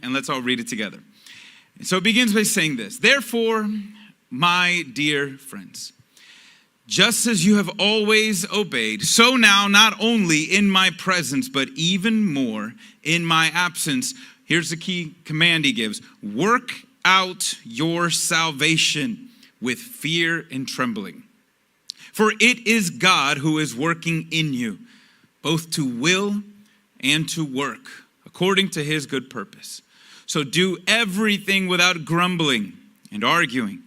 And let's all read it together. So it begins by saying this. Therefore, my dear friends, just as you have always obeyed, so now not only in my presence, but even more in my absence. Here's the key command he gives. Work out your salvation with fear and trembling. For it is God who is working in you, both to will and to work, according to his good purpose. So do everything without grumbling and arguing,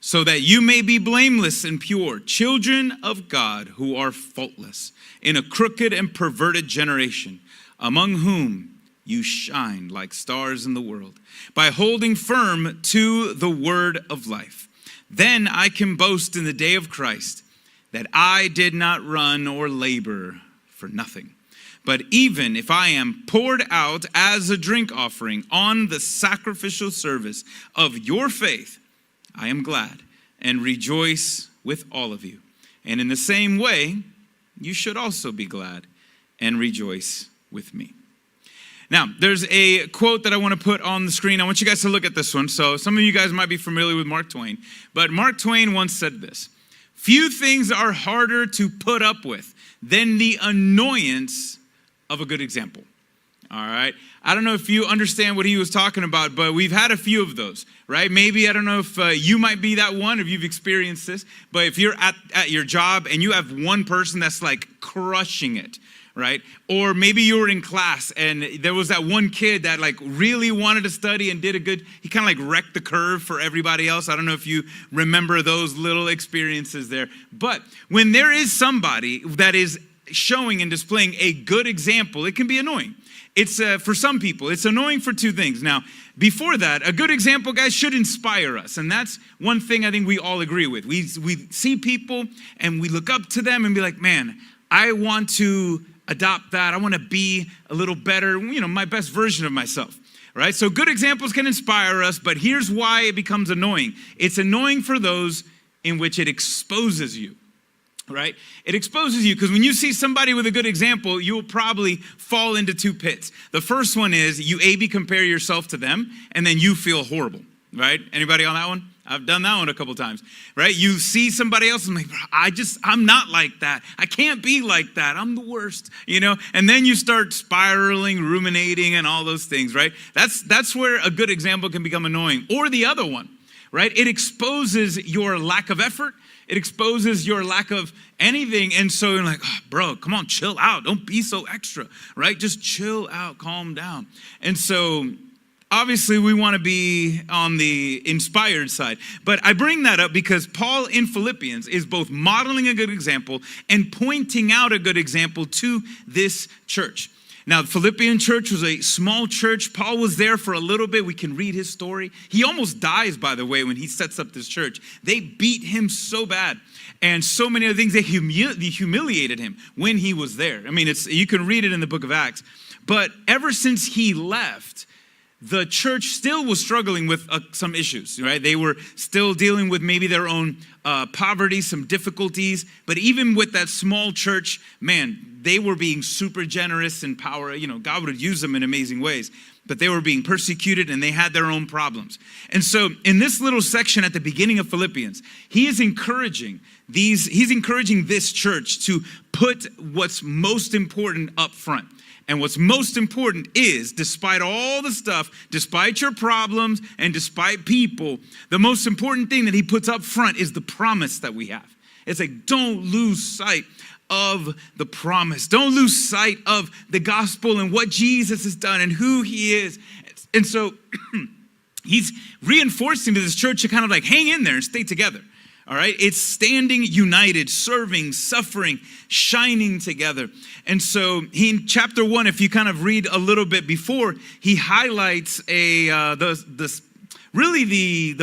so that you may be blameless and pure, children of God who are faultless, in a crooked and perverted generation, among whom you shine like stars in the world, by holding firm to the word of life. Then I can boast in the day of Christ that I did not run or labor for nothing. But even if I am poured out as a drink offering on the sacrificial service of your faith, I am glad and rejoice with all of you. And in the same way, you should also be glad and rejoice with me. Now, there's a quote that I want to put on the screen. I want you guys to look at this one. So some of you guys might be familiar with Mark Twain. But Mark Twain once said this: few things are harder to put up with than the annoyance of a good example. All right. I don't know if you understand what he was talking about, but we've had a few of those, right? Maybe, I don't know if you might be that one, if you've experienced this, but if you're at your job and you have one person that's like crushing it, right? Or maybe you were in class and there was that one kid that like really wanted to study and did he kind of like wrecked the curve for everybody else. I don't know if you remember those little experiences there. But when there is somebody that is showing and displaying a good example, it can be annoying. It's for some people, it's annoying for two things. Now, before that, a good example, guys, should inspire us. And that's one thing I think we all agree with. We see people and we look up to them and be like, man, I want to adopt that. I want to be a little better, my best version of myself, right? So good examples can inspire us, but here's why it becomes annoying. It's annoying for those in which it exposes you. Right? It exposes you because when you see somebody with a good example, you'll probably fall into two pits. The first one is you compare yourself to them and then you feel horrible, right? Anybody on that one? I've done that one a couple times, right? You see somebody else and like, I'm not like that. I can't be like that. I'm the worst, and then you start spiraling, ruminating and all those things, right? That's where a good example can become annoying. Or the other one, right? It exposes your lack of effort. It exposes your lack of anything. And so you're like, oh, bro, come on, chill out. Don't be so extra, right? Just chill out, calm down. And so obviously we want to be on the inspired side. But I bring that up because Paul in Philippians is both modeling a good example and pointing out a good example to this church. Now, the Philippian church was a small church. Paul was there for a little bit. We can read his story. He almost dies, by the way, when he sets up this church. They beat him so bad. And so many other things, they humiliated him when he was there. I mean, you can read it in the book of Acts. But ever since he left, the church still was struggling with some issues, right? They were still dealing with maybe their own poverty, some difficulties. But even with that small church, man, they were being super generous in power. God would use them in amazing ways. But they were being persecuted and they had their own problems. And so in this little section at the beginning of Philippians, he's encouraging this church to put what's most important up front. And what's most important is, despite all the stuff, despite your problems, and despite people, the most important thing that he puts up front is the promise that we have. It's like, don't lose sight of the promise. Don't lose sight of the gospel and what Jesus has done and who he is. And so he's reinforcing to this church to kind of like hang in there and stay together. All right, it's standing united, serving, suffering, shining together. And so in chapter 1, if you kind of read a little bit before, he highlights the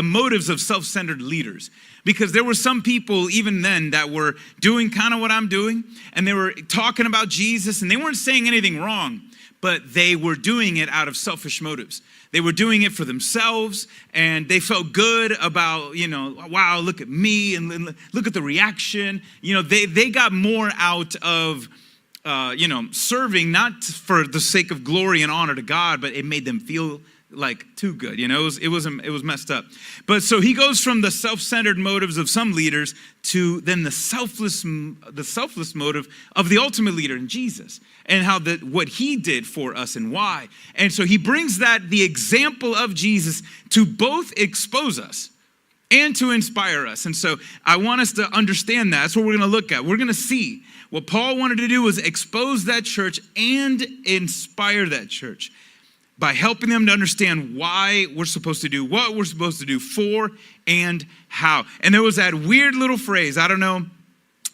motives of self-centered leaders. Because there were some people even then that were doing kind of what I'm doing, and they were talking about Jesus, and they weren't saying anything wrong, but they were doing it out of selfish motives. They were doing it for themselves, and they felt good about, wow, look at me, and look at the reaction. They got more out of, serving, not for the sake of glory and honor to God, but it made them feel like too good. You know, it was messed up. But so he goes from the self-centered motives of some leaders to then the selfless motive of the ultimate leader in Jesus, and how what he did for us and why. And so he brings the example of Jesus to both expose us and to inspire us. And so I want us to understand that. That's what we're going to look at. We're going to see what Paul wanted to do was expose that church and inspire that church by helping them to understand why we're supposed to do what we're supposed to do for and how. And there was that weird little phrase, I don't know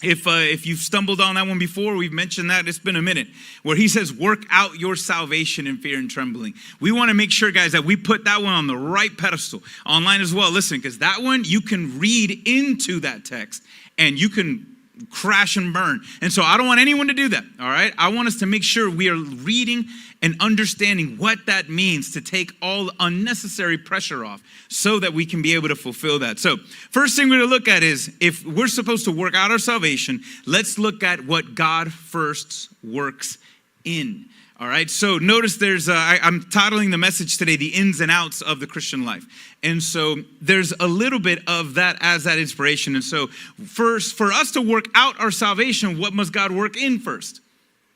if you've stumbled on that one before, we've mentioned that, it's been a minute, where he says, work out your salvation in fear and trembling. We want to make sure, guys, that we put that one on the right pedestal. Online as well, listen, because that one, you can read into that text and you can crash and burn. And so I don't want anyone to do that, all right? I want us to make sure we are reading and understanding what that means to take all unnecessary pressure off so that we can be able to fulfill that. So first thing we're going to look at is, if we're supposed to work out our salvation, let's look at what God first works in. All right, so notice I'm titling the message today, The Ins and Outs of the Christian Life. And so there's a little bit of that as that inspiration. And so first, for us to work out our salvation, what must God work in first?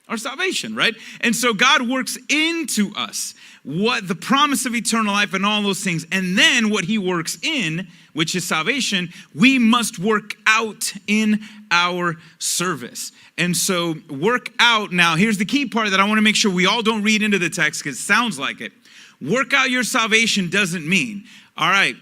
Our salvation, right? And so God works into us what the promise of eternal life and all those things. And then what he works in, which is salvation, we must work out in our service. And so work out. Now, here's the key part that I want to make sure we all don't read into the text, because it sounds like it. Work out your salvation doesn't mean, all right,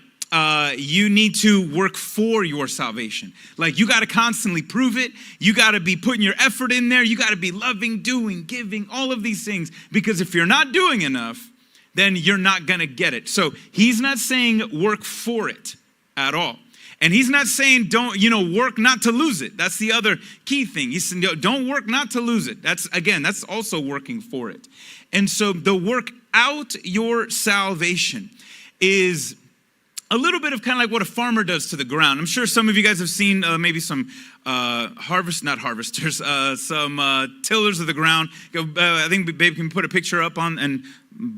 you need to work for your salvation. Like, you got to constantly prove it. You got to be putting your effort in there. You got to be loving, doing, giving, all of these things. Because if you're not doing enough, then you're not going to get it. So he's not saying work for it at all. And he's not saying work not to lose it. That's the other key thing. He's saying don't work not to lose it. That's also working for it. And so the work out your salvation is a little bit of kind of like what a farmer does to the ground. I'm sure some of you guys have seen maybe some some tillers of the ground. I think Babe can put a picture up on, and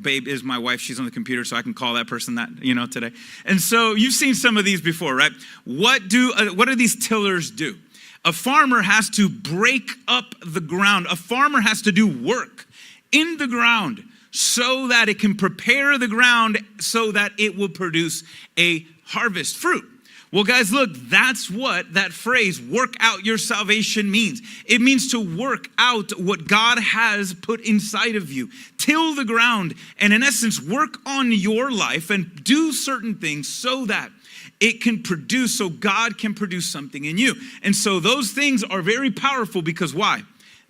Babe is my wife. She's on the computer, so I can call that person that, today. And so you've seen some of these before, right? What do these tillers do? A farmer has to break up the ground. A farmer has to do work in the ground so that it can prepare the ground so that it will produce a harvest, fruit. Well, guys, look, that's what that phrase, work out your salvation, means. It means to work out what God has put inside of you. Till the ground, and in essence, work on your life and do certain things so that it can produce, so God can produce something in you. And so those things are very powerful because why?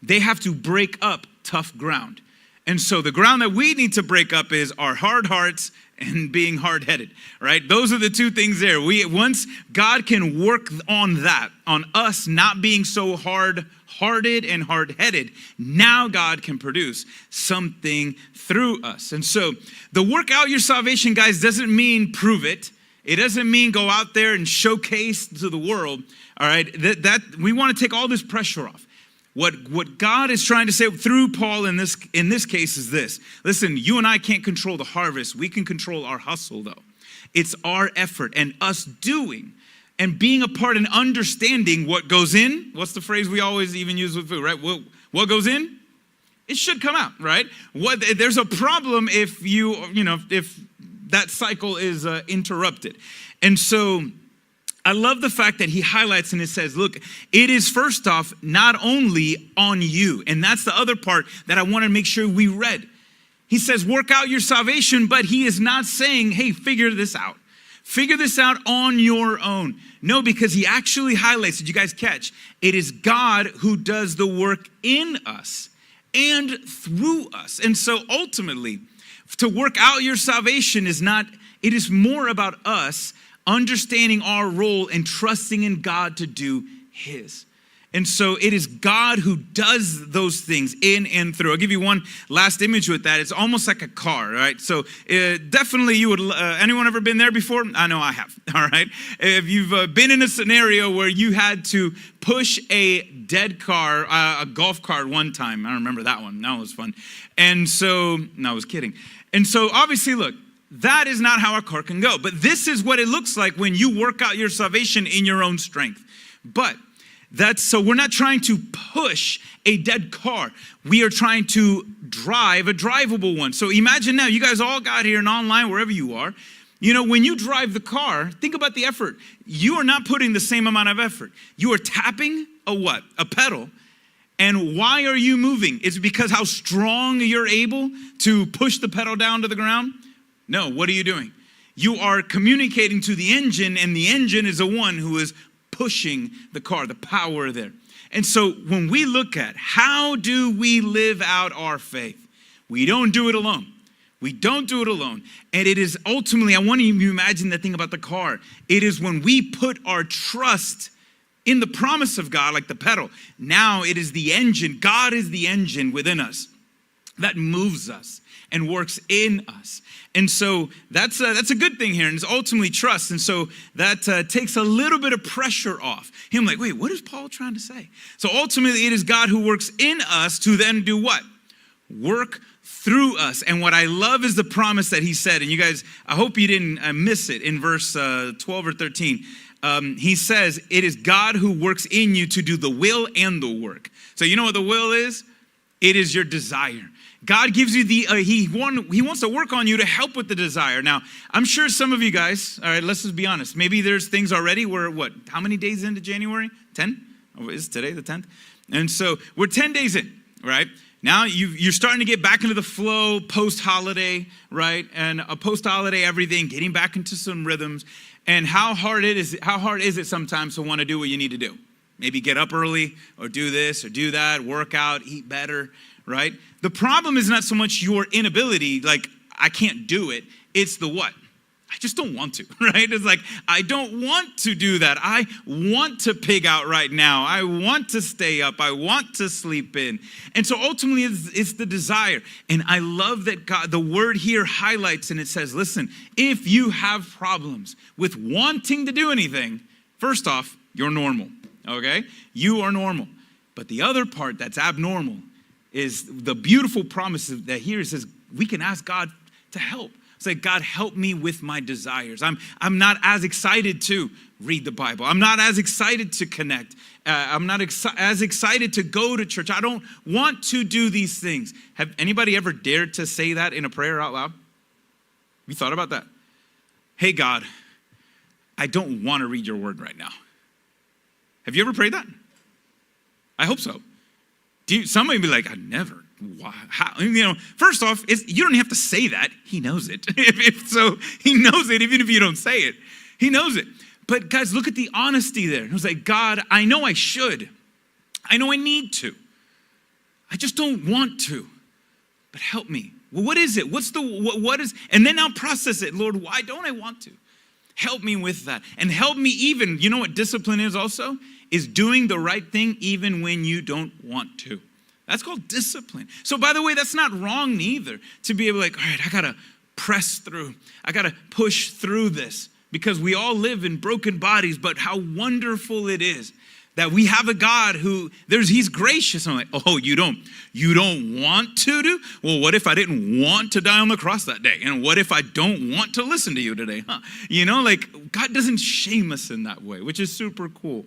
They have to break up tough ground. And so the ground that we need to break up is our hard hearts and being hard-headed, right? Those are the two things there. Once God can work on that, on us not being so hard-hearted and hard-headed, now God can produce something through us. And so the work out your salvation, guys, doesn't mean prove it. It doesn't mean go out there and showcase to the world, all right? That we want to take all this pressure off. What God is trying to say through Paul in this case is this. Listen, you and I can't control the harvest. We can control our hustle, though. It's our effort and us doing and being a part and understanding what goes in. What's the phrase we always even use with food, right? What goes in? It should come out, right? There's a problem if if that cycle is interrupted. And so I love the fact that he highlights and it says, look, it is first off not only on you. And that's the other part that I want to make sure we read. He says, work out your salvation, but he is not saying, hey, figure this out. Figure this out on your own. No, because he actually highlights, did you guys catch? It is God who does the work in us and through us. And so ultimately, to work out your salvation it is more about us understanding our role and trusting in God to do his. And so it is God who does those things in and through. I'll give you one last image with that. It's almost like a car, right? So definitely you would, anyone ever been there before? I know I have, all right? If you've been in a scenario where you had to push a dead car, a golf cart one time. I remember that one. That was fun. And so, no, I was kidding. And so obviously, look, that is not how our car can go. But this is what it looks like when you work out your salvation in your own strength. But so we're not trying to push a dead car. We are trying to drive a drivable one. So imagine now, you guys all got here and online, wherever you are. You know, when you drive the car, think about the effort. You are not putting the same amount of effort. You are tapping a what? A pedal. And why are you moving? It's because how strong you're able to push the pedal down to the ground? No, what are you doing? You are communicating to the engine, and the engine is the one who is pushing the car, the power there. And so when we look at how do we live out our faith, we don't do it alone. We don't do it alone. And it is ultimately, I want you to imagine that thing about the car. It is when we put our trust in the promise of God, like the pedal. Now it is the engine. God is the engine within us that moves us and works in us. And so that's a good thing here. And it's ultimately trust. And so that takes a little bit of pressure off. Him like, wait, what is Paul trying to say? So ultimately it is God who works in us to then do what? Work through us. And what I love is the promise that he said. And you guys, I hope you didn't miss it in verse 12 or 13. He says, it is God who works in you to do the will and the work. So you know what the will is? It is your desire. God gives you he wants to work on you to help with the desire. Now, I'm sure some of you guys, all right, let's just be honest. Maybe there's things already. We're how many days into January? 10? Oh, is today the 10th? And so we're 10 days in, right? Now you're starting to get back into the flow post-holiday, right? And a post-holiday everything, getting back into some rhythms. And how hard is it sometimes to want to do what you need to do? Maybe get up early or do this or do that, work out, eat better, right? The problem is not so much your inability, like I can't do it. It's the what? I just don't want to, right? It's like, I don't want to do that. I want to pig out right now. I want to stay up. I want to sleep in. And so ultimately it's the desire. And I love that God, the word here highlights and it says, listen, if you have problems with wanting to do anything, first off, you're normal, okay? You are normal. But the other part that's abnormal is the beautiful promise that here it says we can ask God to help. Say, God, help me with my desires. I'm not as excited to read the Bible. I'm not as excited to connect. I'm not as excited to go to church. I don't want to do these things. Have anybody ever dared to say that in a prayer out loud? You thought about that? Hey, God, I don't want to read your word right now. Have you ever prayed that? I hope so. Somebody be like, I never. Why? How? You know, first off, you don't have to say that. He knows it. So he knows it, even if you don't say it. He knows it. But guys, look at the honesty there. It was like, God, I know I should. I know I need to. I just don't want to. But help me. Well, what is it? What is? And then I'll process it. Lord, why don't I want to? Help me with that. And help me even, you know what discipline is also? Is doing the right thing even when you don't want to. That's called discipline. So by the way, that's not wrong neither. To be able to like, all right, I got to press through. I got to push through this. Because we all live in broken bodies. But how wonderful it is that we have a God who, he's gracious. I'm like, oh, you don't want to do? Well, what if I didn't want to die on the cross that day? And what if I don't want to listen to you today? Huh? You know, like God doesn't shame us in that way, which is super cool.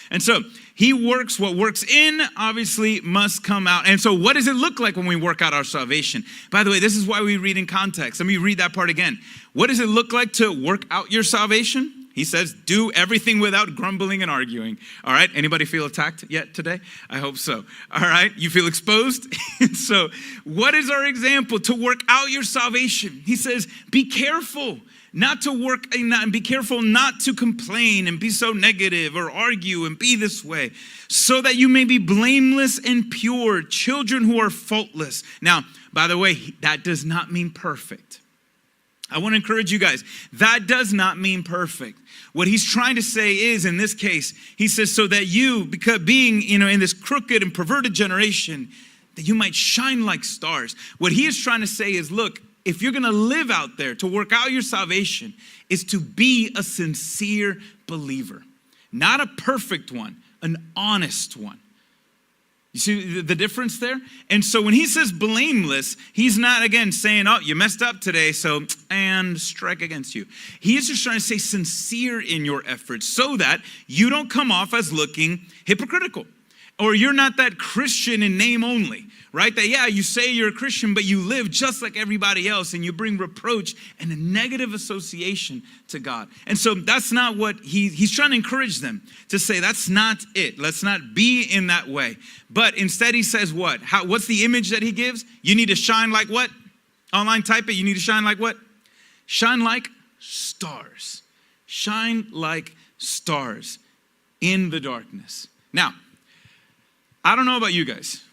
And so he works, what works in obviously must come out. And so what does it look like when we work out our salvation? By the way, this is why we read in context. Let me read that part again. What does it look like to work out your salvation? He says, do everything without grumbling and arguing. All right. Anybody feel attacked yet today? I hope so. All right. You feel exposed? So what is our example to work out your salvation? He says, be careful. Not to work and be careful not to complain and be so negative or argue and be this way, so that you may be blameless and pure, children who are faultless. Now, by the way, that does not mean perfect. I want to encourage you guys, that does not mean perfect. What he's trying to say is, in this case, he says, so that you, because being, in this crooked and perverted generation, that you might shine like stars. What he is trying to say is, look, if you're going to live out there, to work out your salvation, is to be a sincere believer. Not a perfect one, an honest one. You see the difference there? And so when he says blameless, he's not, again, saying, oh, you messed up today, so, and strike against you. He is just trying to say sincere in your efforts so that you don't come off as looking hypocritical. Or you're not that Christian in name only, right? That, yeah, you say you're a Christian, but you live just like everybody else, and you bring reproach and a negative association to God. And so that's not what he's trying to encourage them to say. That's not it. Let's not be in that way. But instead he says what? What's the image that he gives? You need to shine like what? Online, type it. You need to shine like what? Shine like stars. Shine like stars in the darkness. Now, I don't know about you guys.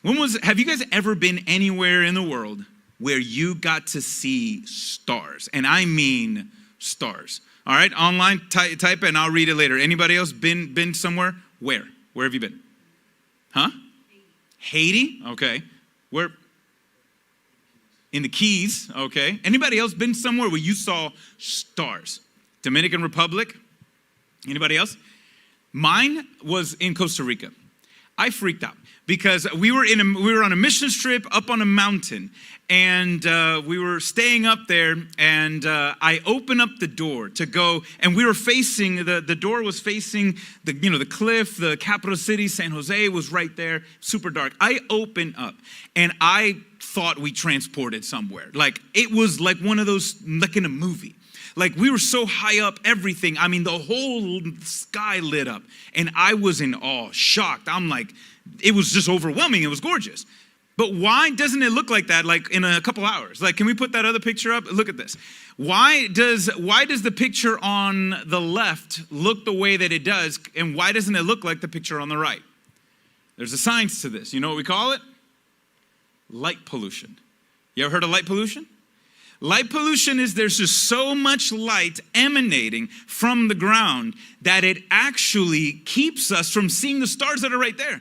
Have you guys ever been anywhere in the world where you got to see stars? And I mean stars. All right, online, type it and I'll read it later. Anybody else been somewhere? Where? Where have you been? Huh? Haiti? Okay. Where? In the Keys. Okay. Anybody else been somewhere where you saw stars? Dominican Republic? Anybody else? Mine was in Costa Rica. I freaked out because we were on a mission trip up on a mountain, and we were staying up there, and I opened up the door to go, and we were facing the door was facing the cliff, the capital city, San Jose was right there, super dark. I opened up, and I thought we transported somewhere. Like it was like one of those, like in a movie. Like we were so high up, everything. I mean, the whole sky lit up, and I was in awe, shocked. I'm like, it was just overwhelming. It was gorgeous. But why doesn't it look like that, like in a couple hours? Like, can we put that other picture up? Look at this. Why does the picture on the left look the way that it does, and why doesn't it look like the picture on the right? There's a science to this. You know what we call it? Light pollution. You ever heard of light pollution? Light pollution is there's just so much light emanating from the ground that it actually keeps us from seeing the stars that are right there.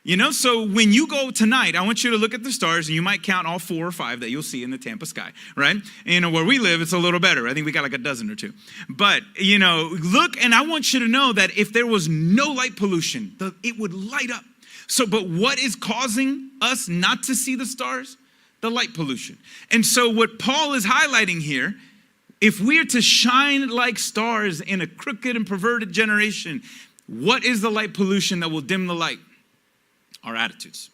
You know, so when you go tonight, I want you to look at the stars, and you might count all 4 or 5 that you'll see in the Tampa sky, right? You know, where we live, it's a little better. I think we got like a dozen or 2. But, you know, look, and I want you to know that if there was no light pollution, it would light up. So, but what is causing us not to see the stars? The light pollution. And so what Paul is highlighting here, if we are to shine like stars in a crooked and perverted generation, what is the light pollution that will dim the light? Our attitudes.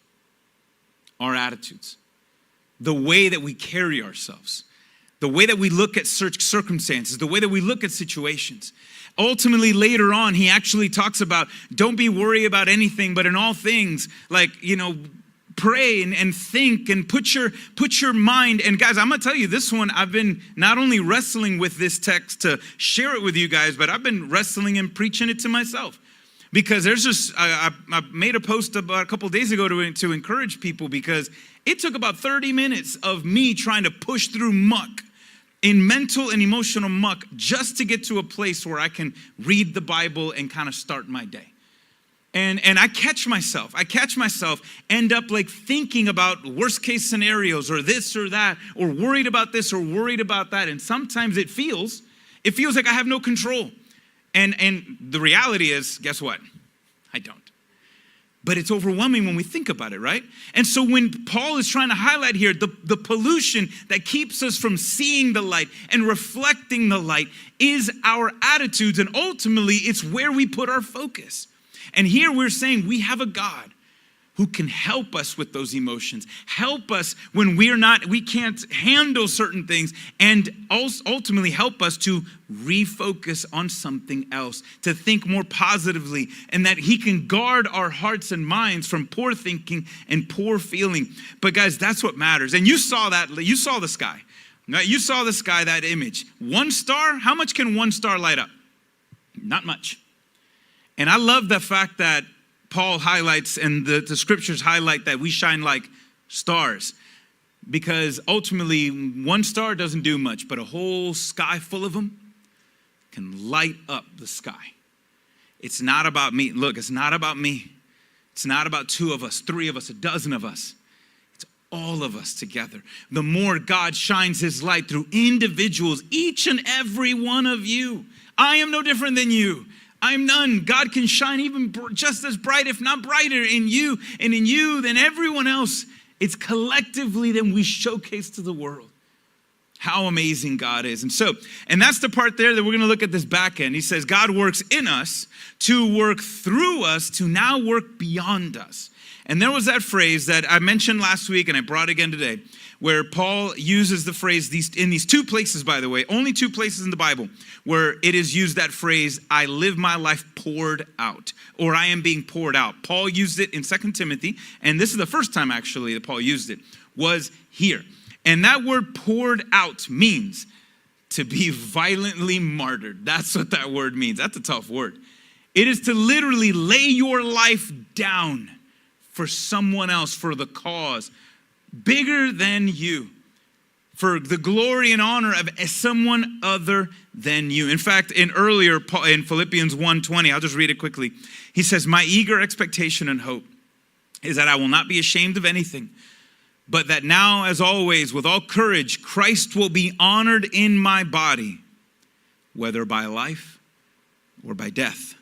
Our attitudes. The way that we carry ourselves. The way that we look at circumstances. The way that we look at situations. Ultimately, later on, he actually talks about, don't be worried about anything, but in all things, like, you know, pray and think and put your mind. And guys, I'm going to tell you this one, I've been not only wrestling with this text to share it with you guys, but I've been wrestling and preaching it to myself. Because there's just, I made a post about a couple of days ago to encourage people, because it took about 30 minutes of me trying to push through muck, in mental and emotional muck, just to get to a place where I can read the Bible and kind of start my day. And I catch myself end up like thinking about worst case scenarios or this or that, or worried about this or worried about that. And sometimes it feels like I have no control. And the reality is, guess what? I don't. But it's overwhelming when we think about it, right? And so when Paul is trying to highlight here, the pollution that keeps us from seeing the light and reflecting the light is our attitudes. And ultimately, it's where we put our focus. And here we're saying we have a God who can help us with those emotions, help us when we can't handle certain things, and ultimately help us to refocus on something else, to think more positively, and that he can guard our hearts and minds from poor thinking and poor feeling. But guys, that's what matters. And you saw the sky. Right? You saw the sky, that image. 1 star, how much can 1 star light up? Not much. And I love the fact that Paul highlights and the scriptures highlight that we shine like stars, because ultimately 1 star doesn't do much, but a whole sky full of them can light up the sky. It's not about me. Look, it's not about me. It's not about 2 of us, 3 of us, a dozen of us. It's all of us together. The more God shines his light through individuals, each and every one of you. I am no different than you. I'm none. God can shine even just as bright, if not brighter, in you and in you than everyone else. It's collectively that we showcase to the world how amazing God is. And that's the part there that we're going to look at this back end. He says, God works in us to work through us to now work beyond us. And there was that phrase that I mentioned last week and I brought again today, where Paul uses the phrase in these two places, by the way, only two places in the Bible where it is used, that phrase, I live my life poured out, or I am being poured out. Paul used it in 2 Timothy, and this is the first time actually that Paul used it, was here. And that word poured out means to be violently martyred. That's what that word means. That's a tough word. It is to literally lay your life down for someone else, for the cause bigger than you, for the glory and honor of someone other than you. In fact, in Philippians 1:20, I'll just read it quickly. He says, my eager expectation and hope is that I will not be ashamed of anything, but that now, as always, with all courage, Christ will be honored in my body, whether by life or by death.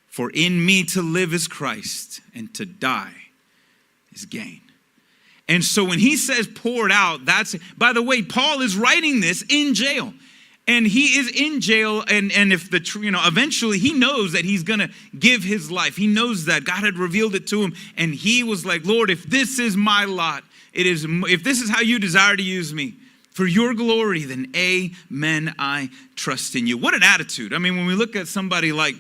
For in me to live is Christ, and to die is gain. And so when he says poured out, by the way, Paul is writing this in jail. And he is in jail, and if eventually he knows that he's going to give his life. He knows that God had revealed it to him, and he was like, Lord, if this is my lot, if this is how you desire to use me for your glory, then amen, I trust in you. What an attitude. I mean, when we look at somebody like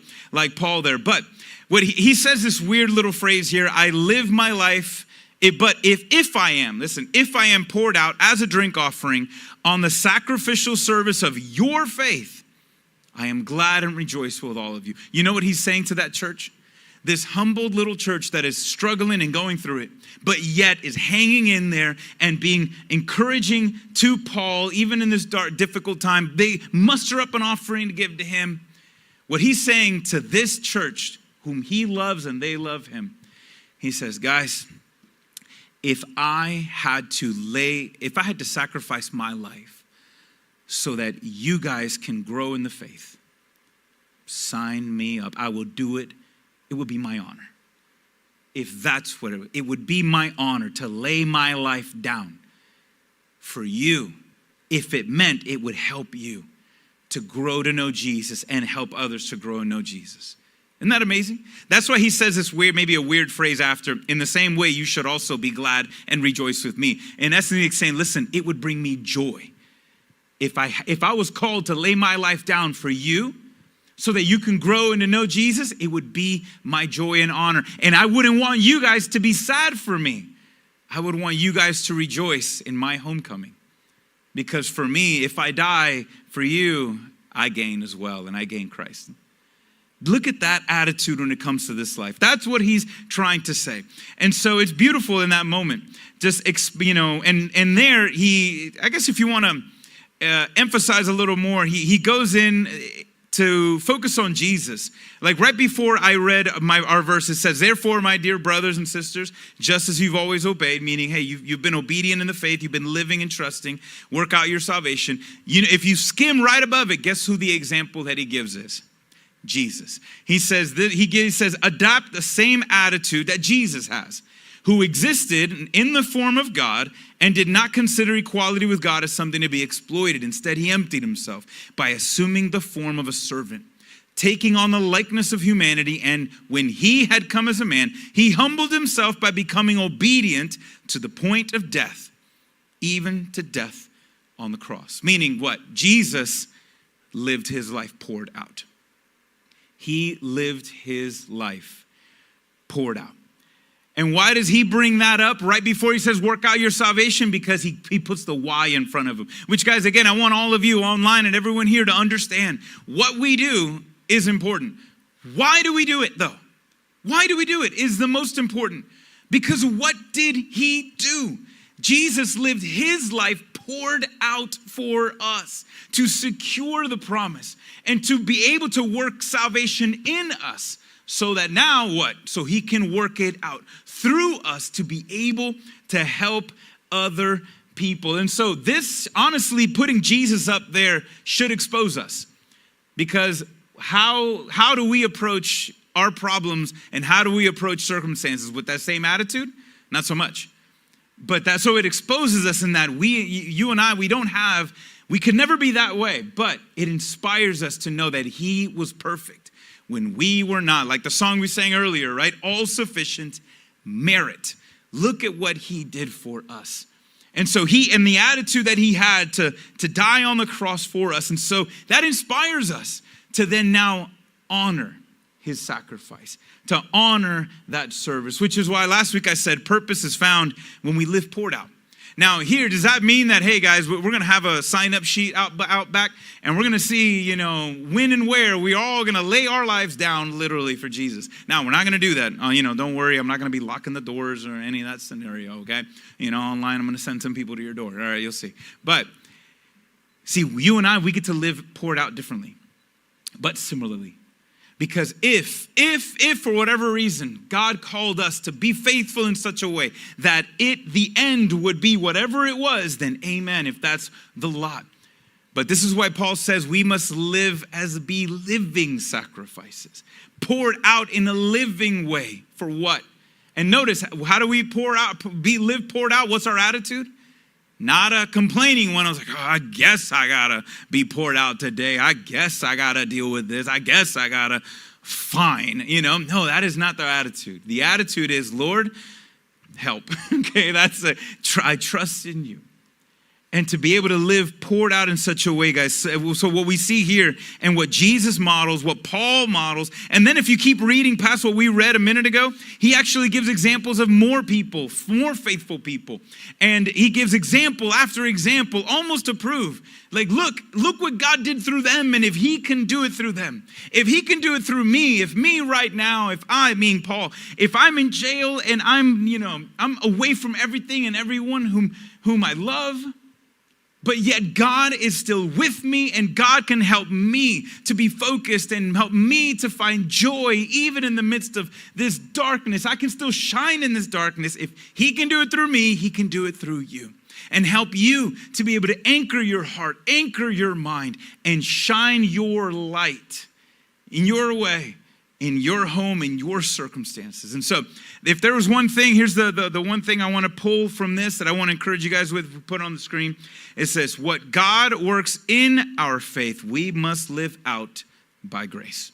Paul there, but what he says this weird little phrase here, I live my life, but if I am poured out as a drink offering on the sacrificial service of your faith, I am glad and rejoice with all of you. You know what he's saying to that church? This humbled little church that is struggling and going through it, but yet is hanging in there and being encouraging to Paul, even in this dark, difficult time. They muster up an offering to give to him. What he's saying to this church, whom he loves and they love him, he says, guys, if I had to sacrifice my life so that you guys can grow in the faith, sign me up. I will do it. It would be my honor. If that's what it would be my honor to lay my life down for you, if it meant it would help you to grow to know Jesus and help others to grow and know Jesus. Isn't that amazing? That's why he says this weird, maybe a weird phrase after, in the same way you should also be glad and rejoice with me. In essence, he's saying, listen, it would bring me joy. If I was called to lay my life down for you so that you can grow and to know Jesus, it would be my joy and honor. And I wouldn't want you guys to be sad for me. I would want you guys to rejoice in my homecoming. Because for me, if I die for you, I gain as well, and I gain Christ. Look at that attitude when it comes to this life. That's what he's trying to say. And so it's beautiful in that moment. Just, and there I guess if you want to emphasize a little more, he goes in to focus on Jesus. Like right before I read our verse, it says, therefore, my dear brothers and sisters, just as you've always obeyed, meaning, hey, you've been obedient in the faith, you've been living and trusting, work out your salvation. If you skim right above it, guess who the example that he gives is? Jesus. He says, adopt the same attitude that Jesus has, who existed in the form of God and did not consider equality with God as something to be exploited. Instead, he emptied himself by assuming the form of a servant, taking on the likeness of humanity. And when he had come as a man, he humbled himself by becoming obedient to the point of death, even to death on the cross. Meaning what? Jesus lived his life poured out. He lived his life poured out. And why does he bring that up right before he says, work out your salvation? Because he puts the why in front of him. Which, guys, again, I want all of you online and everyone here to understand what we do is important. Why do we do it, though? Why do we do it is the most important. Because what did he do? Jesus lived his life poured out for us to secure the promise and to be able to work salvation in us. So that now what? So he can work it out through us to be able to help other people. And so this, honestly, putting Jesus up there should expose us. Because how do we approach our problems and how do we approach circumstances? With that same attitude? Not so much. But so it exposes us in that you and I, we could never be that way, but it inspires us to know that he was perfect when we were not. Like the song we sang earlier, right? All sufficient merit. Look at what he did for us. And so and the attitude that he had to die on the cross for us. And so that inspires us to then now honor his sacrifice, to honor that service, which is why last week I said purpose is found when we live poured out. Now here, does that mean that, hey guys, we're going to have a sign-up sheet out back and we're going to see, when and where we're all going to lay our lives down literally for Jesus? Now, we're not going to do that. Don't worry. I'm not going to be locking the doors or any of that scenario, okay? Online, I'm going to send some people to your door. All right, you'll see. But see, you and I, we get to live poured out differently, but similarly. Because if for whatever reason, God called us to be faithful in such a way that the end would be whatever it was, then amen, if that's the lot. But this is why Paul says we must be living sacrifices, poured out in a living way. For what? And notice, how do we live poured out? What's our attitude? Not a complaining one. I was like, I guess I gotta be poured out today. I guess I gotta deal with this. I guess I gotta, fine. No, that is not the attitude. The attitude is, Lord, help. Okay, I trust in you. And to be able to live poured out in such a way, guys. So what we see here and what Jesus models, what Paul models, and then if you keep reading past what we read a minute ago, he actually gives examples of more people, more faithful people. And he gives example after example, almost to prove, like, look what God did through them. And if he can do it through them, if he can do it through me, if me right now, Paul, if I'm in jail and I'm away from everything and everyone whom I love, but yet God is still with me and God can help me to be focused and help me to find joy even in the midst of this darkness. I can still shine in this darkness. If he can do it through me, he can do it through you. And help you to be able to anchor your heart, anchor your mind, and shine your light in your way, in your home, in your circumstances. And so if there was one thing, here's the one thing I want to pull from this that I want to encourage you guys with, put on the screen. It says, what God works in our faith, we must live out by grace.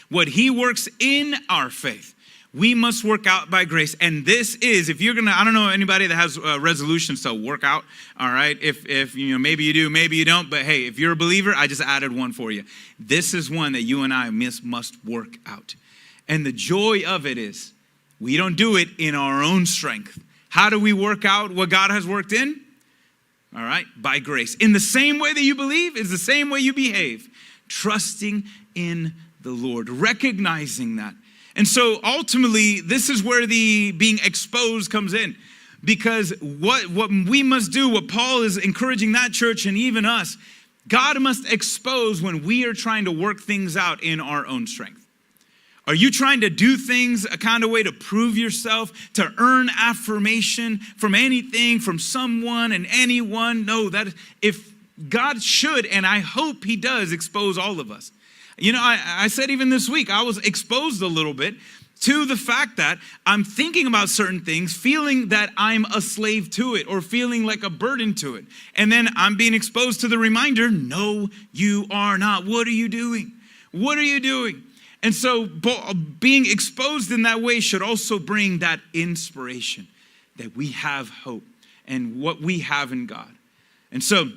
What he works in our faith, we must work out by grace. And this is, if you're going to, I don't know anybody that has resolutions to work out, all right? If maybe you do, maybe you don't. But hey, if you're a believer, I just added one for you. This is one that you and I must work out. And the joy of it is, we don't do it in our own strength. How do we work out what God has worked in? All right, by grace. In the same way that you believe is the same way you behave. Trusting in the Lord, recognizing that. And so ultimately, this is where the being exposed comes in. Because what we must do, what Paul is encouraging that church and even us, God must expose when we are trying to work things out in our own strength. Are you trying to do things a kind of way to prove yourself, to earn affirmation from anything, from someone and anyone? No, that if God should, and I hope he does, expose all of us. I said even this week, I was exposed a little bit to the fact that I'm thinking about certain things, feeling that I'm a slave to it or feeling like a burden to it. And then I'm being exposed to the reminder, no, you are not. What are you doing? What are you doing? And so being exposed in that way should also bring that inspiration that we have hope and what we have in God. And so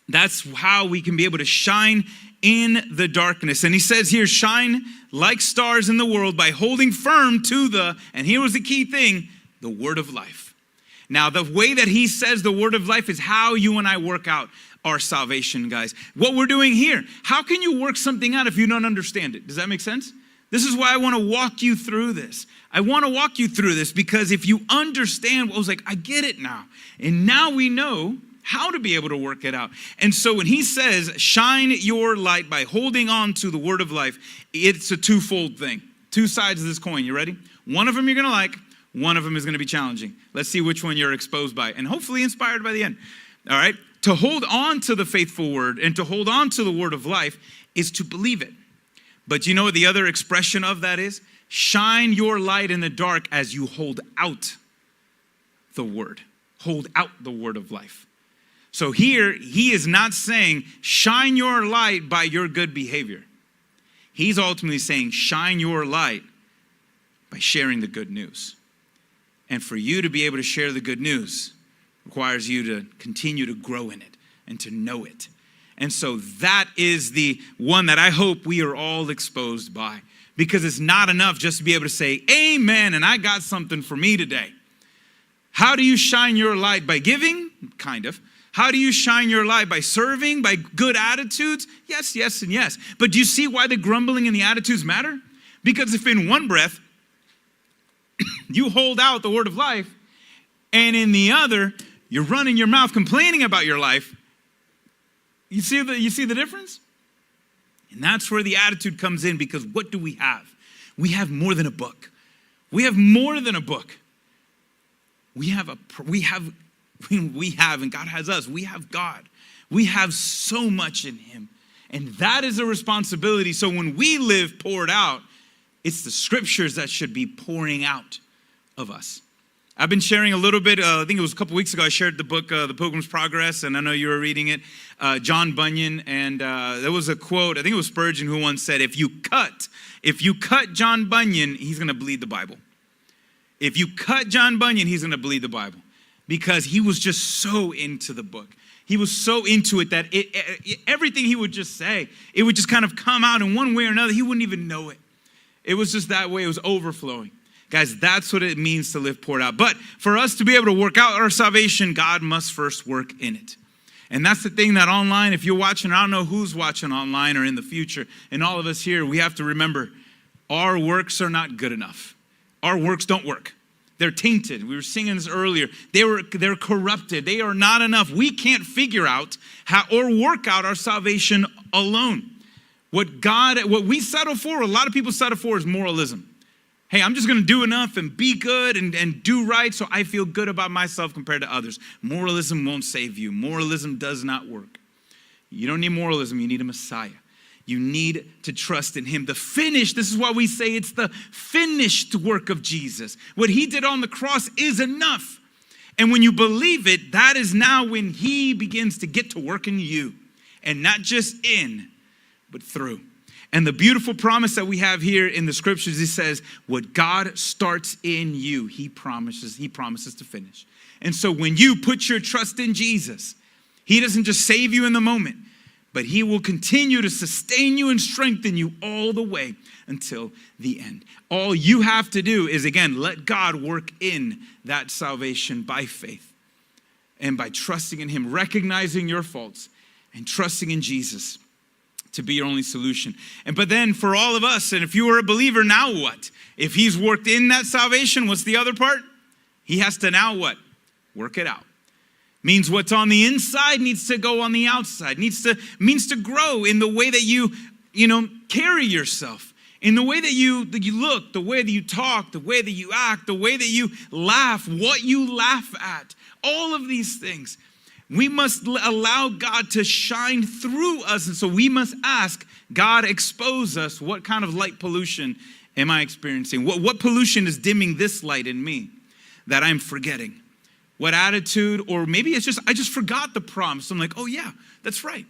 that's how we can be able to shine in the darkness. And he says here, shine like stars in the world by holding firm to and here was the key thing, the word of life. Now, the way that he says the word of life is how you and I work out our salvation, guys. What we're doing here, how can you work something out if you don't understand it? Does that make sense? This is why I want to walk you through this. I want to walk you through this because if you understand what I was like, I get it now. And now we know how to be able to work it out. And so when he says, shine your light by holding on to the word of life, it's a twofold thing. Two sides of this coin. You ready? One of them you're going to like. One of them is going to be challenging. Let's see which one you're exposed by and hopefully inspired by the end. All right? To hold on to the faithful word and to hold on to the word of life is to believe it. But you know what the other expression of that is? Shine your light in the dark as you hold out the word. Hold out the word of life. So here, he is not saying, shine your light by your good behavior. He's ultimately saying, shine your light by sharing the good news. And for you to be able to share the good news requires you to continue to grow in it and to know it. And so that is the one that I hope we are all exposed by. Because it's not enough just to be able to say, amen, and I got something for me today. How do you shine your light? By giving? Kind of. How do you shine your light? By serving? By good attitudes? Yes, yes, and yes. But do you see why the grumbling and the attitudes matter? Because if in one breath, you hold out the word of life, and in the other, you're running your mouth complaining about your life, you see the difference? And that's where the attitude comes in, because what do we have? We have more than a book. We have more than a book. We have, and God has us. We have God. We have so much in him. And that is a responsibility. So when we live poured out, it's the scriptures that should be pouring out of us. I've been sharing a little bit, I think it was a couple weeks ago, I shared the book, The Pilgrim's Progress, and I know you were reading it, John Bunyan, and there was a quote, I think it was Spurgeon who once said, if you cut John Bunyan, he's going to bleed the Bible. If you cut John Bunyan, he's going to bleed the Bible, because he was just so into the book. He was so into it that everything he would just say, it would just kind of come out in one way or another. He wouldn't even know it. It was just that way. It was overflowing. Guys, that's what it means to live poured out. But for us to be able to work out our salvation, God must first work in it. And that's the thing that online, if you're watching, I don't know who's watching online or in the future, and all of us here, we have to remember, our works are not good enough. Our works don't work. They're tainted. We were singing this earlier. They're corrupted. They are not enough. We can't figure out how or work out our salvation alone. What we settle for, a lot of people settle for, is moralism. Hey, I'm just going to do enough and be good and do right so I feel good about myself compared to others. Moralism won't save you. Moralism does not work. You don't need moralism. You need a Messiah. You need to trust in him. This is why we say it's the finished work of Jesus. What he did on the cross is enough. And when you believe it, that is now when he begins to get to work in you. And not just in, but through. And the beautiful promise that we have here in the scriptures, he says, what God starts in you, he promises to finish. And so when you put your trust in Jesus, he doesn't just save you in the moment, but he will continue to sustain you and strengthen you all the way until the end. All you have to do is, again, let God work in that salvation by faith and by trusting in him, recognizing your faults and trusting in Jesus to be your only solution. But then for all of us, and if you are a believer, now what? If he's worked in that salvation, what's the other part? He has to now what? Work it out. Means what's on the inside needs to go on the outside. Means to grow in the way that you carry yourself, in the way that you look, the way that you talk, the way that you act, the way that you laugh, what you laugh at. All of these things. We must allow God to shine through us. And so we must ask, God, expose us. What kind of light pollution am I experiencing? What pollution is dimming this light in me that I'm forgetting? What attitude, or maybe it's just, I just forgot the promise. I'm like, oh yeah, that's right.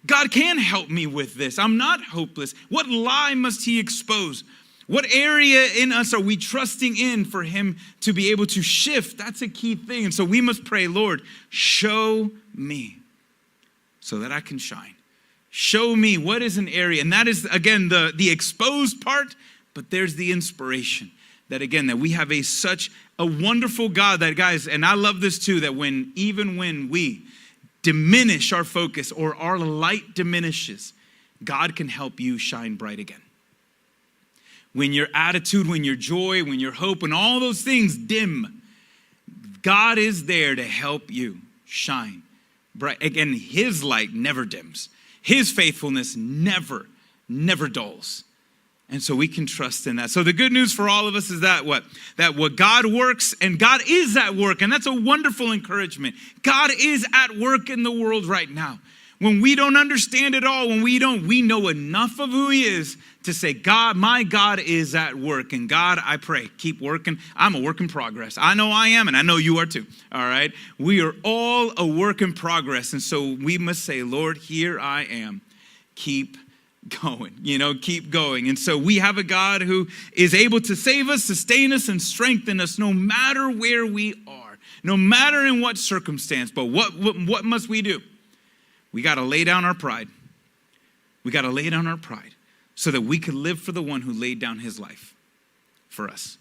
God can help me with this. I'm not hopeless. What lie must he expose? What area in us are we trusting in for him to be able to shift? That's a key thing. And so we must pray, Lord, show me so that I can shine. Show me what is an area. And that is, again, the exposed part, but there's the inspiration. That, again, that we have such a wonderful God that, guys, and I love this too, that even when we diminish our focus or our light diminishes, God can help you shine bright again. When your attitude, when your joy, when your hope, when all those things dim, God is there to help you shine bright. Again, his light never dims. His faithfulness never dulls. And so we can trust in that. So the good news for all of us is that what God works, and God is at work. And that's a wonderful encouragement. God is at work in the world right now. when we don't understand it all, we know enough of who he is to say, God, my God is at work. And God, I pray, keep working. I'm a work in progress. I know I am, and I know you are too. All right. We are all a work in progress. And so we must say, Lord, here I am. Keep going, keep going. And so we have a God who is able to save us, sustain us, and strengthen us no matter where we are, no matter in what circumstance. But what must we do? We got to lay down our pride. We got to lay down our pride so that we could live for the one who laid down his life for us,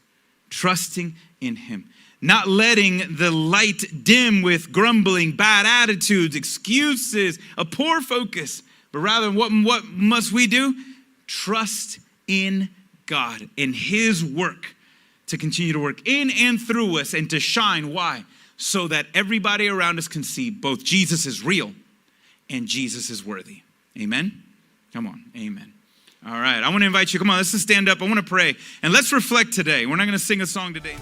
trusting in him, not letting the light dim with grumbling, bad attitudes, excuses, a poor focus, but rather what must we do? Trust in God, in his work to continue to work in and through us and to shine. Why? So that everybody around us can see both Jesus is real and Jesus is worthy. Amen? Come on. Amen. All right. I want to invite you. Come on, let's just stand up. I want to pray. And let's reflect today. We're not going to sing a song today.